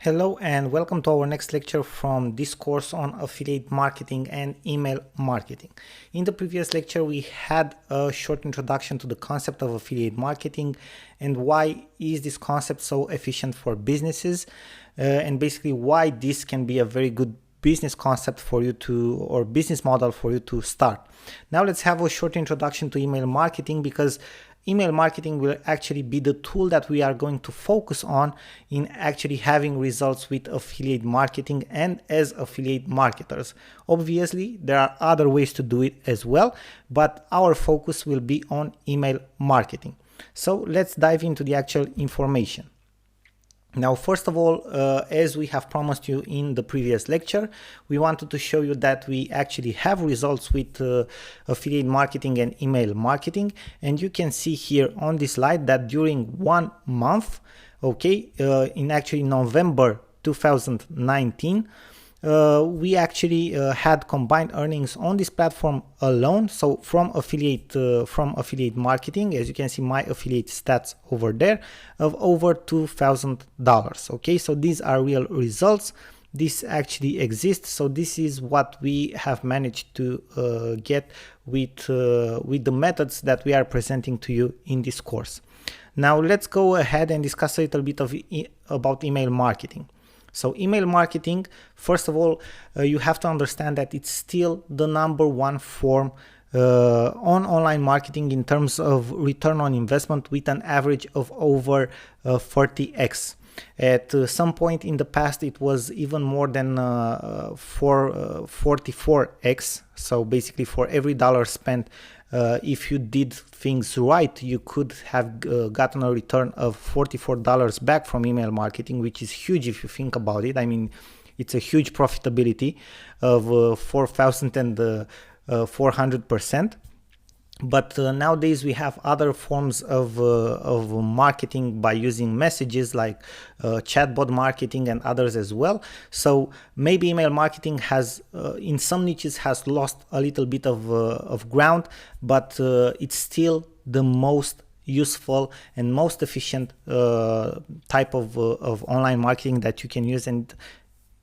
Hello and welcome to our next lecture from this course on affiliate marketing and email marketing. In the previous lecture, we had a short introduction to the concept of affiliate marketing and why is this concept so efficient for businesses, and basically why this can be a very good business concept for you to, or business model for you to start. Now let's have a short introduction to email marketing, because email marketing will actually be the tool that we are going to focus on in actually having results with affiliate marketing and as affiliate marketers. Obviously, there are other ways to do it as well, but our focus will be on email marketing. So let's dive into the actual information. Now, first of all, as we have promised you in the previous lecture, we wanted to show you that we actually have results with affiliate marketing and email marketing. And you can see here on this slide that during 1 month, in actually November 2019, we actually had combined earnings on this platform alone. So from affiliate marketing, as you can see my affiliate stats over there, of over $2,000. Okay, so these are real results. This actually exists. So this is what we have managed to get with the methods that we are presenting to you in this course. Now let's go ahead and discuss a little bit about email marketing. So email marketing, first of all, you have to understand that it's still the #1 form on online marketing in terms of return on investment, with an average of over 40x. At some point in the past, it was even more than 44x. So basically, for every dollar spent, if you did things right, you could have gotten a return of $44 back from email marketing, which is huge if you think about it. I mean, it's a huge profitability of 4,400%. But nowadays we have other forms of marketing by using messages, like chatbot marketing and others as well. So maybe email marketing has, in some niches, has lost a little bit of ground, but it's still the most useful and most efficient type of online marketing that you can use. And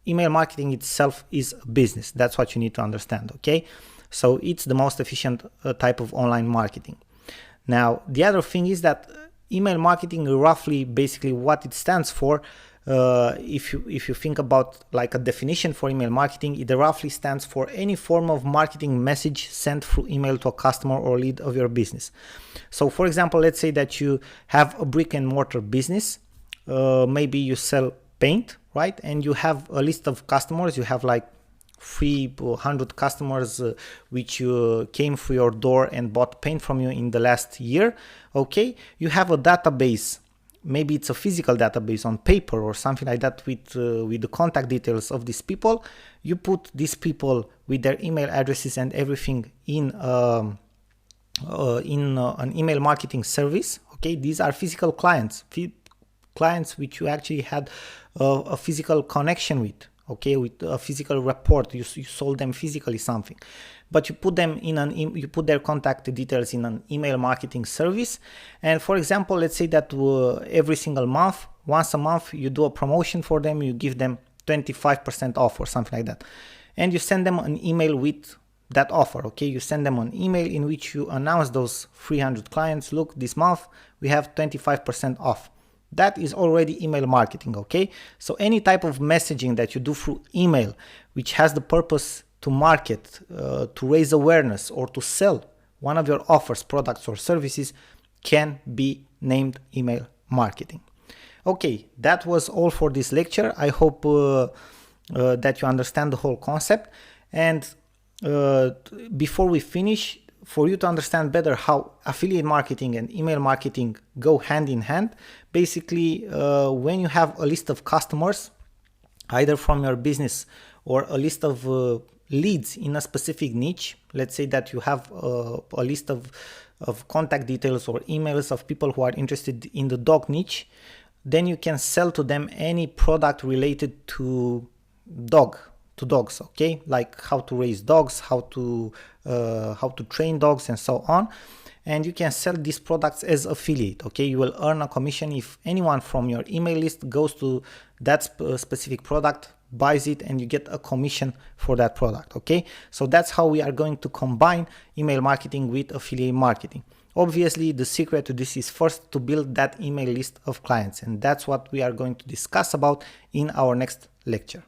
email marketing itself is a business. That's what you need to understand, okay? So it's the most efficient type of online marketing. Now, the other thing is that email marketing, roughly, basically what it stands for, if you think about like a definition for email marketing, it roughly stands for any form of marketing message sent through email to a customer or lead of your business. So for example, let's say that you have a brick and mortar business, maybe you sell paint, right? And you have a list of customers, you have like 300 customers which came through your door and bought paint from you in the last year. Okay, you have a database, maybe it's a physical database on paper or something like that, with the contact details of these people. You put these people with their email addresses and everything in an email marketing service. Okay, these are physical clients which you actually had a physical connection with. Okay, with a physical report, you sold them physically something, but you put them in you put their contact details in an email marketing service. And for example, let's say that every single month, once a month, you do a promotion for them, you give them 25% off or something like that, and you send them an email with that offer. Okay, you send them an email in which you announce those 300 clients, look, this month we have 25% off. That is already email marketing, okay? So any type of messaging that you do through email, which has the purpose to market, to raise awareness, or to sell one of your offers, products, or services, can be named email marketing. Okay, that was all for this lecture. I hope that you understand the whole concept. And before we finish, for you to understand better how affiliate marketing and email marketing go hand in hand, basically, when you have a list of customers, either from your business or a list of leads in a specific niche, let's say that you have a list of contact details or emails of people who are interested in the dog niche, then you can sell to them any product related to dogs, okay, like how to raise dogs, how to train dogs, and so on. and you can sell these products as affiliate. Okay, you will earn a commission if anyone from your email list goes to that specific product, buys it, and you get a commission for that product. Okay, so that's how we are going to combine email marketing with affiliate marketing. Obviously, the secret to this is first to build that email list of clients, and that's what we are going to discuss about in our next lecture.